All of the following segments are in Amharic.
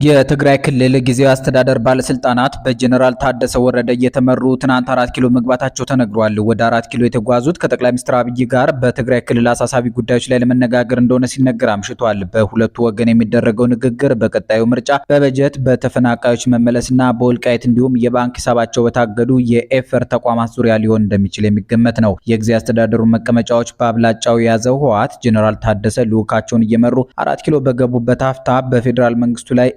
የትግራይ ክልል ጊዜያዊ አስተዳደር ባለስልጣናት በጀነራል ታደሰ ወረደ እየተመሩ ትናንት 4 ኪሎ መግባታቸው ተነግሯል። ወደ 4 ኪሎ የተጓዙት ከጠቅላይ ሚኒስትር አብይ ጋር በትግራይ ክልል አሳሳቢ ጉዳዮች ላይ ለመነጋገር እንደሆነ ሲነገር አምሽቷል። በሁለቱ ወገን የሚደረገው ንግግር በቀጣዩ ምርጫ፣ በበጀት፣ በተፈናቃዮች መመለስና በወልቃይት እንዲሁም የባንክ ሂሳባቸው በታገዱ የኤፈር ተቋማት ዙሪያ ሊሆን እንደሚችል የሚገመት ነው። የጊዜያዊ አስተዳደሩ መቀመጫዎች በአብላጫው የያዘው ህወሓት ጀነራል ታደሰ ልዑካቸውን እየመሩ 4 ኪሎ በገቡበት አፍታ በፌዴራል መንግስቱ ላይ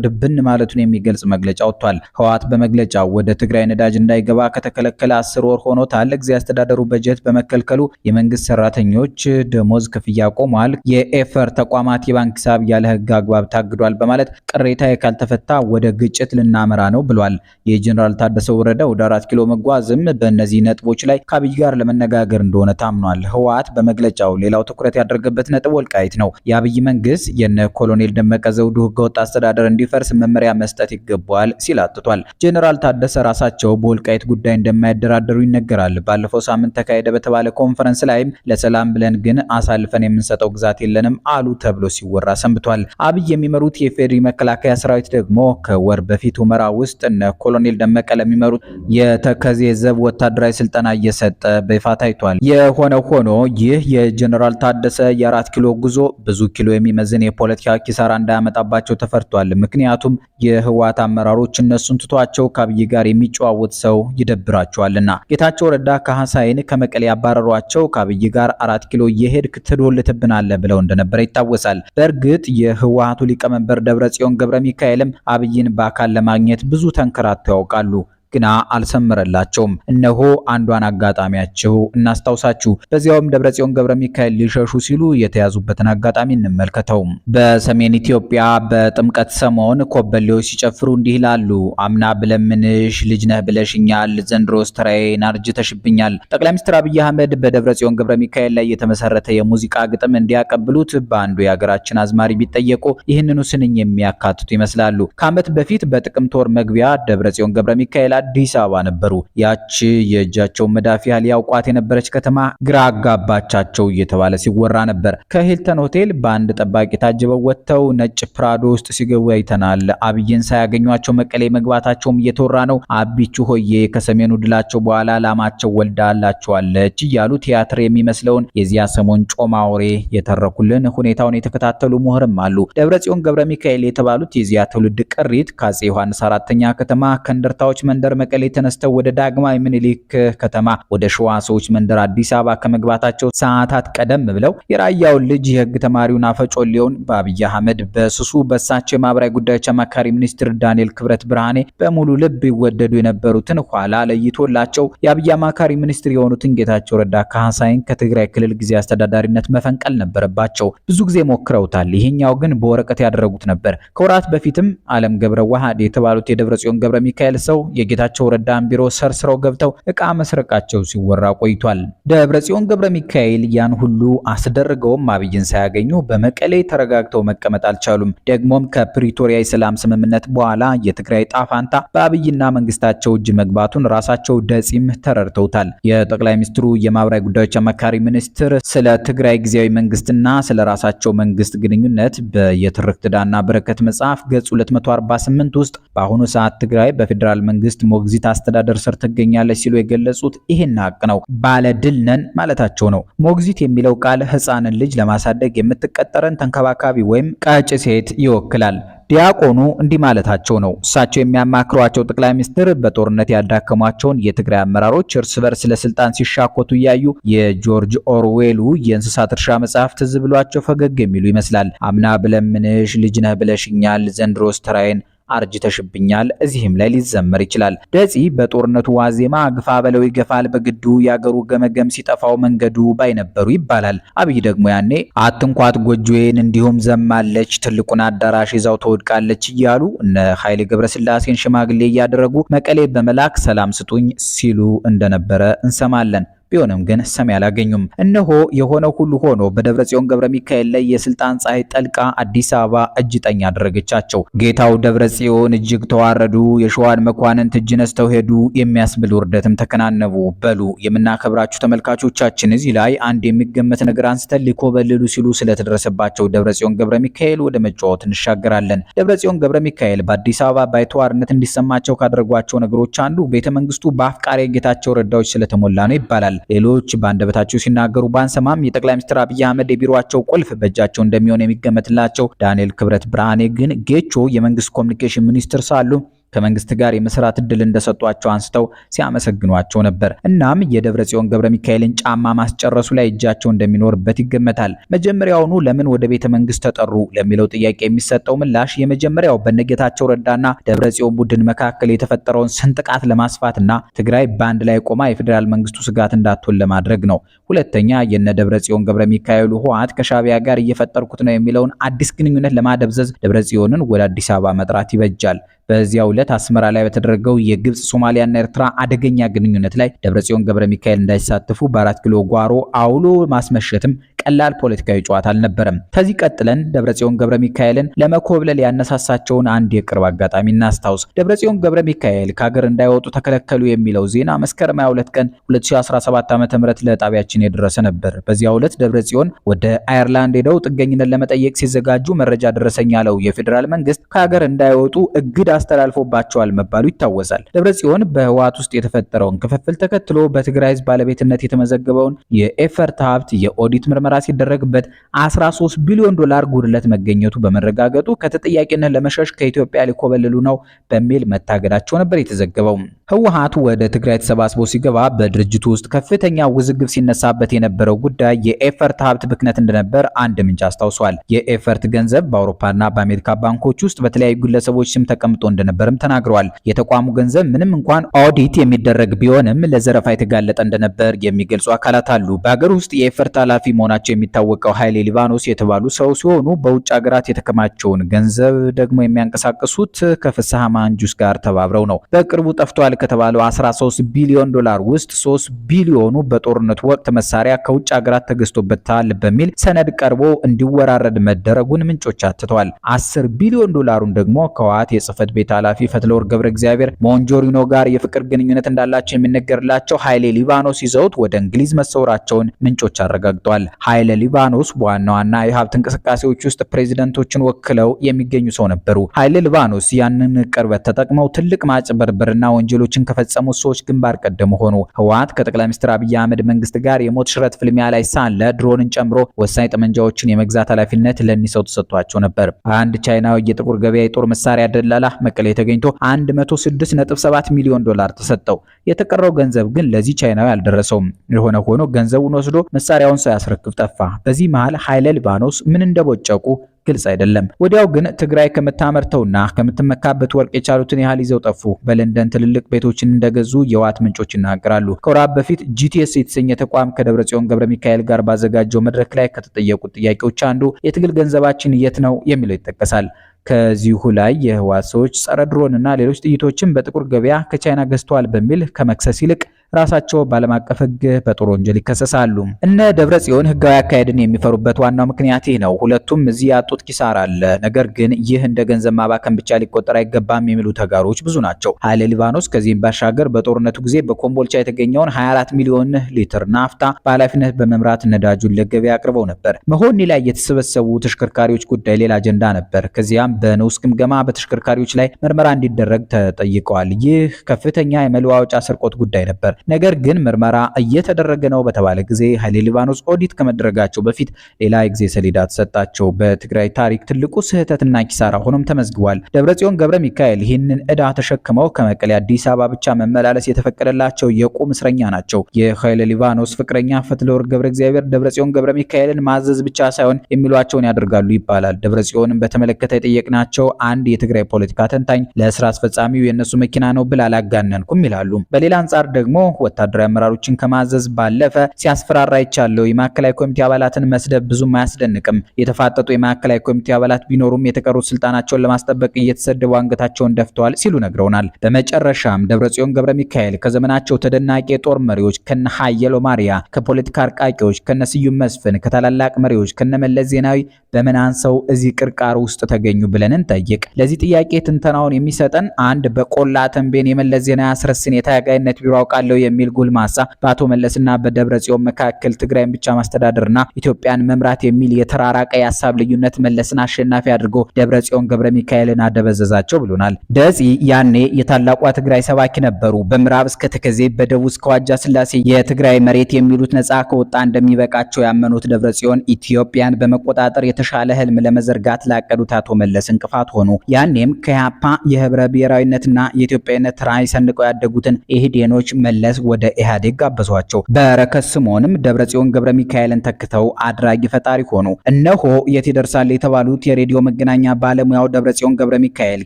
ድብን ማለቱን የሚገልጽ መግለጫ ወጥቷል። ህወሓት በመግለጫው ወደ ትግራይ ነዳጅ እንዳይገባ ከተከለከለ 10 ወር ሆኖታል። ጊዜያዊ አስተዳደሩ በጀት በመከልከሉ የመንግስት ሰራተኞች ደሞዝ ክፍያ ቆሟል። የኤፈር ተቋማት የባንክ ሂሳብ ያለ ህግ አግባብ ታግዷል በማለት ቅሬታ ካልተፈታ ወደ ግጭት ልናመራ ነው ብሏል። የጀነራል ታደሰ ወረደ ወደ 4 ኪሎ መጓዝም በእነዚህ ነጥቦች ላይ ከአብይ ጋር ለመነጋገር እንደሆነ ታምኗል። ህወሓት በመግለጫው ሌላው ትኩረት ያደረገበት ነጥብ ወልቃይት ነው። የአብይ መንግስት የነ ኮሎኔል ደመቀ ዘውዱ ህገወጥ አስተዳደር እንዲፈርስ መመሪያ መስጠት ይገባዋል ሲል አጥቷል። ጀነራል ታደሰ ራሳቸው በወልቃይት ጉዳይ እንደማይደራደሩ ይነገራል። ባለፈው ሳምንት ተካሄደ በተባለ ኮንፈረንስ ላይም ለሰላም ብለን ግን አሳልፈን የምንሰጠው ግዛት የለንም አሉ ተብሎ ሲወራ ሰንብቷል። አብይ የሚመሩት የፌዴሪ መከላከያ ሰራዊት ደግሞ ከወር በፊት ሁመራ ውስጥ እነ ኮሎኔል ደመቀ ለሚመሩት የተከዜ ዘብ ወታደራዊ ስልጠና እየሰጠ በይፋ ታይቷል። የሆነ ሆኖ ይህ የጀነራል ታደሰ የ4 ኪሎ ጉዞ ብዙ ኪሎ የሚመዝን የፖለቲካ ኪሳራ እንዳያመጣባቸው ተፈርቷል። ምክንያቱም የህወሓት አመራሮች እነሱን ትቷቸው ከአብይ ጋር የሚጨዋወት ሰው ይደብራቸዋልና። ጌታቸው ረዳ ከሐሳይን ከመቀሌ ያባረሯቸው ከአብይ ጋር 4 ኪሎ እየሄድክ ትዶልትብናለህ ብለው እንደነበረ ይታወሳል። በእርግጥ የህወሓቱ ሊቀመንበር ደብረጽዮን ገብረ ሚካኤልም አብይን በአካል ለማግኘት ብዙ ተንከራተው ያውቃሉ። ግና አልሰመረላቸውም። እነሆ አንዷን አጋጣሚያቸው እናስታውሳችሁ። በዚያውም ደብረጽዮን ገብረ ሚካኤል ሊሸሹ ሲሉ የተያዙበትን አጋጣሚ እንመልከተው። በሰሜን ኢትዮጵያ በጥምቀት ሰሞን ኮበሌዎች ሲጨፍሩ እንዲህ ይላሉ። አምና ብለምንሽ ልጅ ነህ ብለሽኛል፣ ዘንድሮስ ተራዬን አርጅተሽብኛል። ጠቅላይ ሚኒስትር አብይ አህመድ በደብረጽዮን ገብረ ሚካኤል ላይ የተመሰረተ የሙዚቃ ግጥም እንዲያቀብሉት በአንዱ የሀገራችን አዝማሪ ቢጠየቁ ይህንኑ ስንኝ የሚያካትቱ ይመስላሉ። ከዓመት በፊት በጥቅምት ወር መግቢያ ደብረጽዮን ገብረ ሚካኤል አዲስ አበባ ነበሩ። ያቺ የእጃቸው መዳፍ ያህል ያውቋት የነበረች ከተማ ግራ አጋባቻቸው እየተባለ ሲወራ ነበር። ከሂልተን ሆቴል በአንድ ጠባቂ ታጅበው ወጥተው ነጭ ፕራዶ ውስጥ ሲገቡ አይተናል። አብይን ሳያገኟቸው መቀሌ መግባታቸውም እየተወራ ነው። አቢቹ ሆዬ ከሰሜኑ ድላቸው በኋላ ላማቸው ወልዳላቸዋለች እያሉ ቲያትር የሚመስለውን የዚያ ሰሞን ጮማ ወሬ የተረኩልን ሁኔታውን የተከታተሉ ምሁርም አሉ። ደብረጽዮን ገብረ ሚካኤል የተባሉት የዚያ ትውልድ ቅሪት ከአፄ ዮሐንስ አራተኛ ከተማ ከንደርታዎች መንደር መቀሌ ተነስተው ወደ ዳግማዊ ምኒልክ ከተማ ወደ ሸዋ ሰዎች መንደር አዲስ አበባ ከመግባታቸው ሰዓታት ቀደም ብለው የራያውን ልጅ የህግ ተማሪውን አፈጮሌውን በአብይ አህመድ በስሱ በሳቸው የማህበራዊ ጉዳዮች አማካሪ ሚኒስትር ዳንኤል ክብረት ብርሃኔ በሙሉ ልብ ይወደዱ የነበሩትን ኋላ ለይቶላቸው የአብይ አማካሪ ሚኒስትር የሆኑትን ጌታቸው ረዳ ካህሳይን ከትግራይ ክልል ጊዜ አስተዳዳሪነት መፈንቀል ነበረባቸው። ብዙ ጊዜ ሞክረውታል። ይሄኛው ግን በወረቀት ያደረጉት ነበር። ከወራት በፊትም ዓለም ገብረ ዋህድ የተባሉት የደብረጽዮን ገብረ ሚካኤል ሰው የጌታቸው ረዳን ቢሮ ሰርስረው ገብተው ዕቃ መስረቃቸው ሲወራ ቆይቷል። ደብረጽዮን ገብረ ሚካኤል ያን ሁሉ አስደርገውም አብይን ሳያገኙ በመቀሌ ተረጋግተው መቀመጥ አልቻሉም። ደግሞም ከፕሪቶሪያ የሰላም ስምምነት በኋላ የትግራይ ጣፋንታ በአብይና መንግስታቸው እጅ መግባቱን ራሳቸው ደጺም ተረድተውታል። የጠቅላይ ሚኒስትሩ የማህበራዊ ጉዳዮች አማካሪ ሚኒስትር ስለ ትግራይ ጊዜያዊ መንግስትና ስለ ራሳቸው መንግስት ግንኙነት በየትርክት ዳና በረከት መጽሐፍ ገጽ 248 ውስጥ በአሁኑ ሰዓት ትግራይ በፌዴራል መንግስት ሞግዚት አስተዳደር ስር ትገኛለች ሲሉ የገለጹት ይሄን ሀቅ ነው። ባለ ድል ነን ማለታቸው ነው። ሞግዚት የሚለው ቃል ህፃንን ልጅ ለማሳደግ የምትቀጠረን ተንከባካቢ ወይም ቀጭ ሴት ይወክላል። ዲያቆኑ እንዲህ ማለታቸው ነው። እሳቸው የሚያማክሯቸው ጠቅላይ ሚኒስትር በጦርነት ያዳከሟቸውን የትግራይ አመራሮች እርስ በርስ ለስልጣን ሲሻኮቱ እያዩ የጆርጅ ኦርዌሉ የእንስሳት እርሻ መጽሐፍ ትዝ ብሏቸው ፈገግ የሚሉ ይመስላል። አምና ብለምንሽ ልጅ ነህ ብለሽኛል፣ ዘንድሮስ ተራዬን አርጅተሽብኛል። እዚህም ላይ ሊዘመር ይችላል። ደጺ በጦርነቱ ዋዜማ ግፋ በለው ይገፋል በግዱ ያገሩ ገመገም ሲጠፋው መንገዱ ባይነበሩ ይባላል። አብይ ደግሞ ያኔ አትንኳት ጎጆዬን እንዲሁም ዘማለች ትልቁን አዳራሽ ይዛው ተወድቃለች እያሉ እነ ኃይሌ ገብረስላሴን ሽማግሌ እያደረጉ መቀሌ በመላክ ሰላም ስጡኝ ሲሉ እንደነበረ እንሰማለን። ቢሆንም ግን ሰሚ አላገኙም። እነሆ የሆነው ሁሉ ሆኖ በደብረጽዮን ገብረ ሚካኤል ላይ የስልጣን ፀሐይ ጠልቃ አዲስ አበባ እጅ ጠኝ አደረገቻቸው። ጌታው ደብረጽዮን እጅግ ተዋረዱ፣ የሸዋን መኳንንት እጅ ነስተው ሄዱ የሚያስብል ውርደትም ተከናነቡ። በሉ የምናከብራችሁ ተመልካቾቻችን እዚህ ላይ አንድ የሚገመት ነገር አንስተን ሊኮበልሉ ሲሉ ስለተደረሰባቸው ደብረጽዮን ገብረ ሚካኤል ወደ መጫወት እንሻገራለን። ደብረጽዮን ገብረ ሚካኤል በአዲስ አበባ ባይተዋርነት እንዲሰማቸው ካደረጓቸው ነገሮች አንዱ ቤተመንግስቱ በአፍቃሪ ጌታቸው ረዳዎች ስለተሞላ ነው ይባላል። ሌሎች በአንደበታቸው ሲናገሩ ባንሰማም የጠቅላይ ሚኒስትር አብይ አህመድ የቢሮአቸው ቁልፍ በእጃቸው እንደሚሆን የሚገመትላቸው ዳንኤል ክብረት ብርሃኔ ግን ጌቾ የመንግስት ኮሚኒኬሽን ሚኒስትር ሳሉ ከመንግስት ጋር የመስራት እድል እንደሰጧቸው አንስተው ሲያመሰግኗቸው ነበር። እናም የደብረጽዮን ገብረ ሚካኤልን ጫማ ማስጨረሱ ላይ እጃቸው እንደሚኖርበት ይገመታል። መጀመሪያውኑ ለምን ወደ ቤተ መንግስት ተጠሩ ለሚለው ጥያቄ የሚሰጠው ምላሽ የመጀመሪያው በነጌታቸው ረዳና ደብረጽዮን ቡድን መካከል የተፈጠረውን ስንጥቃት ለማስፋትና ትግራይ ባንድ ላይ ቆማ የፌዴራል መንግስቱ ስጋት እንዳትሆን ለማድረግ ነው። ሁለተኛ የነ ደብረጽዮን ገብረ ሚካኤሉ ህወሓት ከሻቢያ ጋር እየፈጠርኩት ነው የሚለውን አዲስ ግንኙነት ለማደብዘዝ ደብረጽዮንን ወደ አዲስ አበባ መጥራት ይበጃል። በዚያው ዕለት አስመራ ላይ በተደረገው የግብጽ ሶማሊያና ኤርትራ አደገኛ ግንኙነት ላይ ደብረጽዮን ገብረ ሚካኤል እንዳይሳተፉ በ4 ኪሎ ጓሮ አውሎ ማስመሸትም ቀላል ፖለቲካዊ ጨዋታ አልነበረም። ከዚህ ቀጥለን ደብረጽዮን ገብረ ሚካኤልን ለመኮብለል ያነሳሳቸውን አንድ የቅርብ አጋጣሚ እናስታውስ። ደብረጽዮን ገብረ ሚካኤል ከሀገር እንዳይወጡ ተከለከሉ የሚለው ዜና መስከረም 22 ቀን 2017 ዓ.ም ለጣቢያችን የደረሰ ነበር። በዚያው ዕለት ደብረጽዮን ወደ አየርላንድ ሄደው ጥገኝነት ለመጠየቅ ሲዘጋጁ መረጃ ደረሰኝ ያለው የፌዴራል መንግስት ከሀገር እንዳይወጡ እግድ አስተላልፎባቸዋል መባሉ ይታወሳል። ደብረጽዮን በህወሓት ውስጥ የተፈጠረውን ክፍፍል ተከትሎ በትግራይ ህዝብ ባለቤትነት የተመዘገበውን የኤፈርት ሀብት የኦዲት ምርመራ ሲደረግበት 13 ቢሊዮን ዶላር ጉድለት መገኘቱ በመረጋገጡ ከተጠያቂነት ለመሸሽ ከኢትዮጵያ ሊኮበልሉ ነው በሚል መታገዳቸው ነበር የተዘገበው። ህወሓት ወደ ትግራይ ተሰባስቦ ሲገባ በድርጅቱ ውስጥ ከፍተኛ ውዝግብ ሲነሳበት የነበረው ጉዳይ የኤፈርት ሀብት ብክነት እንደነበር አንድ ምንጭ አስታውሷል። የኤፈርት ገንዘብ በአውሮፓና በአሜሪካ ባንኮች ውስጥ በተለያዩ ግለሰቦች ስም ተቀምጦ እንደነበርም ተናግረዋል። የተቋሙ ገንዘብ ምንም እንኳን ኦዲት የሚደረግ ቢሆንም ለዘረፋ የተጋለጠ እንደነበር የሚገልጹ አካላት አሉ። በሀገር ውስጥ የኤፈርት ኃላፊ መሆናቸው የሚታወቀው ኃይሌ ሊባኖስ የተባሉ ሰው ሲሆኑ በውጭ ሀገራት የተከማቸውን ገንዘብ ደግሞ የሚያንቀሳቅሱት ከፍስሐ ማንጁስ ጋር ተባብረው ነው። በቅርቡ ጠፍቷል ከተባለው 13 ቢሊዮን ዶላር ውስጥ 3 ቢሊዮኑ በጦርነቱ ወቅት መሳሪያ ከውጭ ሀገራት ተገዝቶበታል በሚል ሰነድ ቀርቦ እንዲወራረድ መደረጉን ምንጮች አትተዋል። 10 ቢሊዮን ዶላሩን ደግሞ ከህወሓት የጽህፈት ቤት ኃላፊ ፈትለወርቅ ገብረ እግዚአብሔር ሞንጆሪኖ ጋር የፍቅር ግንኙነት እንዳላቸው የሚነገርላቸው ኃይሌ ሊባኖስ ይዘውት ወደ እንግሊዝ መሰወራቸውን ምንጮች አረጋግጠዋል። ኃይለ ሊባኖስ በዋና ዋና የሀብት እንቅስቃሴዎች ውስጥ ፕሬዚደንቶችን ወክለው የሚገኙ ሰው ነበሩ። ኃይለ ሊባኖስ ያንን ቅርበት ተጠቅመው ትልቅ ማጭበርበርና ወንጀሎችን ከፈጸሙ ሰዎች ግንባር ቀደም ሆኑ። ህወሓት ከጠቅላይ ሚኒስትር አብይ አህመድ መንግስት ጋር የሞት ሽረት ፍልሚያ ላይ ሳለ ድሮንን ጨምሮ ወሳኝ ጠመንጃዎችን የመግዛት ኃላፊነት ለእኒህ ሰው ተሰጥቷቸው ነበር። አንድ ቻይናዊ የጥቁር ገበያ የጦር መሳሪያ ደላላ መቀሌ ተገኝቶ 106.7 ሚሊዮን ዶላር ተሰጠው። የተቀረው ገንዘብ ግን ለዚህ ቻይናዊ አልደረሰውም። የሆነ ሆኖ ገንዘቡን ወስዶ መሳሪያውን ሳያስረክብ ጠፋ። በዚህ መሃል ኃይለ ሊባኖስ ምን እንደቦጨቁ ግልጽ አይደለም። ወዲያው ግን ትግራይ ከምታመርተውና ከምትመካበት ወርቅ የቻሉትን ያህል ይዘው ጠፉ። በለንደን ትልልቅ ቤቶችን እንደገዙ የህወሓት ምንጮች ይናገራሉ። ከወራት በፊት ጂቲኤስ የተሰኘ ተቋም ከደብረጽዮን ገብረ ሚካኤል ጋር ባዘጋጀው መድረክ ላይ ከተጠየቁት ጥያቄዎች አንዱ የትግል ገንዘባችን የት ነው የሚለው ይጠቀሳል። ከዚሁ ላይ የህወሓት ሰዎች ጸረ ድሮን እና ሌሎች ጥይቶችን በጥቁር ገበያ ከቻይና ገዝተዋል በሚል ከመክሰስ ይልቅ ራሳቸው ባለም አቀፍ ህግ በጦር ወንጀል ይከሰሳሉ። እነ ደብረጽዮን ህጋዊ አካሄድን የሚፈሩበት ዋናው ምክንያት ይህ ነው። ሁለቱም እዚህ ያጡት ኪሳራ አለ። ነገር ግን ይህ እንደ ገንዘብ ማባከን ብቻ ሊቆጠር አይገባም የሚሉ ተጋሮች ብዙ ናቸው። ኃይለ ሊባኖስ ከዚህም ባሻገር በጦርነቱ ጊዜ በኮምቦልቻ የተገኘውን 24 ሚሊዮን ሊትር ናፍታ በኃላፊነት በመምራት ነዳጁን ለገበያ አቅርበው ነበር። መሆኒ ላይ የተሰበሰቡ ተሽከርካሪዎች ጉዳይ ሌላ አጀንዳ ነበር። ከዚያም በንዑስ ግምገማ በተሽከርካሪዎች ላይ ምርመራ እንዲደረግ ተጠይቀዋል። ይህ ከፍተኛ የመለዋወጫ ስርቆት ጉዳይ ነበር። ነገር ግን ምርመራ እየተደረገ ነው በተባለ ጊዜ ኃይሌ ሊባኖስ ኦዲት ከመደረጋቸው በፊት ሌላ የጊዜ ሰሌዳ ተሰጣቸው። በትግራይ ታሪክ ትልቁ ስህተትና ኪሳራ ሆኖም ተመዝግቧል። ደብረጽዮን ገብረ ሚካኤል ይህንን ዕዳ ተሸክመው ከመቀሌ አዲስ አበባ ብቻ መመላለስ የተፈቀደላቸው የቁም እስረኛ ናቸው። የኃይሌ ሊባኖስ ፍቅረኛ ፈትለወርቅ ገብረ እግዚአብሔር ደብረጽዮን ገብረ ሚካኤልን ማዘዝ ብቻ ሳይሆን የሚሏቸውን ያደርጋሉ ይባላል። ደብረጽዮንን በተመለከተ የጠየቅናቸው አንድ የትግራይ ፖለቲካ ተንታኝ ለስራ አስፈጻሚው የነሱ መኪና ነው ብል አላጋነንኩም ይላሉ። በሌላ አንጻር ደግሞ ወታደራዊ አመራሮችን ከማዘዝ ባለፈ ሲያስፈራራ ይቻለው የማዕከላዊ ኮሚቴ አባላትን መስደብ ብዙም አያስደንቅም። የተፋጠጡ የማዕከላዊ ኮሚቴ አባላት ቢኖሩም የተቀሩት ስልጣናቸውን ለማስጠበቅ እየተሰደቡ አንገታቸውን ደፍተዋል ሲሉ ነግረውናል። በመጨረሻም ደብረጽዮን ገብረ ሚካኤል ከዘመናቸው ተደናቂ የጦር መሪዎች ከነ ሀየሎ ማሪያ፣ ከፖለቲካ አርቃቂዎች ከነ ስዩም መስፍን፣ ከታላላቅ መሪዎች ከነ መለስ ዜናዊ በምን አንሰው እዚህ ቅርቃር ውስጥ ተገኙ ብለን እንጠይቅ። ለዚህ ጥያቄ ትንተናውን የሚሰጠን አንድ በቆላ ተንቤን የመለስ ዜናዊ አስረስን የታጋይነት ቢሮ አውቃለሁ የሚል ጉልማሳ በአቶ መለስና በደብረጽዮን መካከል ትግራይን ብቻ ማስተዳደርና ኢትዮጵያን መምራት የሚል የተራራቀ የሀሳብ ልዩነት መለስን አሸናፊ አድርጎ ደብረጽዮን ገብረ ሚካኤልን አደበዘዛቸው ብሎናል። ደጺ ያኔ የታላቋ ትግራይ ሰባኪ ነበሩ። በምዕራብ እስከ ተከዜ፣ በደቡብ እስከ ዋጃ ስላሴ የትግራይ መሬት የሚሉት ነፃ ከወጣ እንደሚበቃቸው ያመኑት ደብረጽዮን ኢትዮጵያን በመቆጣጠር የተሻለ ህልም ለመዘርጋት ላቀዱት አቶ መለስ እንቅፋት ሆኑ። ያኔም ከያፓ የህብረ ብሔራዊነትና የኢትዮጵያዊነት ራዕይ ሰንቀው ያደጉትን ኢህዴኖች መለስ ወደ ኢህአዴግ ጋበዟቸው። በረከት ስምዖንም ደብረጽዮን ገብረ ሚካኤልን ተክተው አድራጊ ፈጣሪ ሆኑ። እነሆ የት ይደርሳል የተባሉት የሬዲዮ መገናኛ ባለሙያው ደብረጽዮን ገብረ ሚካኤል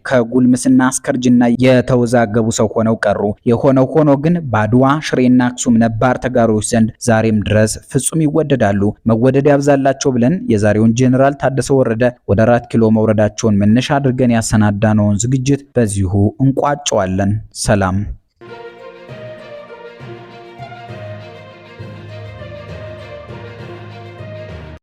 ከጉልምስና አስከርጅና የተወዛገቡ ሰው ሆነው ቀሩ። የሆነው ሆኖ ግን ባድዋ፣ ሽሬና አክሱም ነባር ተጋሮች ዘንድ ዛሬም ድረስ ፍጹም ይወደዳሉ። መወደድ ያብዛላቸው ብለን የዛሬውን ጄኔራል ታደሰ ወረደ ወደ 4 ኪሎ መውረዳቸውን መነሻ አድርገን ያሰናዳነውን ዝግጅት በዚሁ እንቋጨዋለን። ሰላም።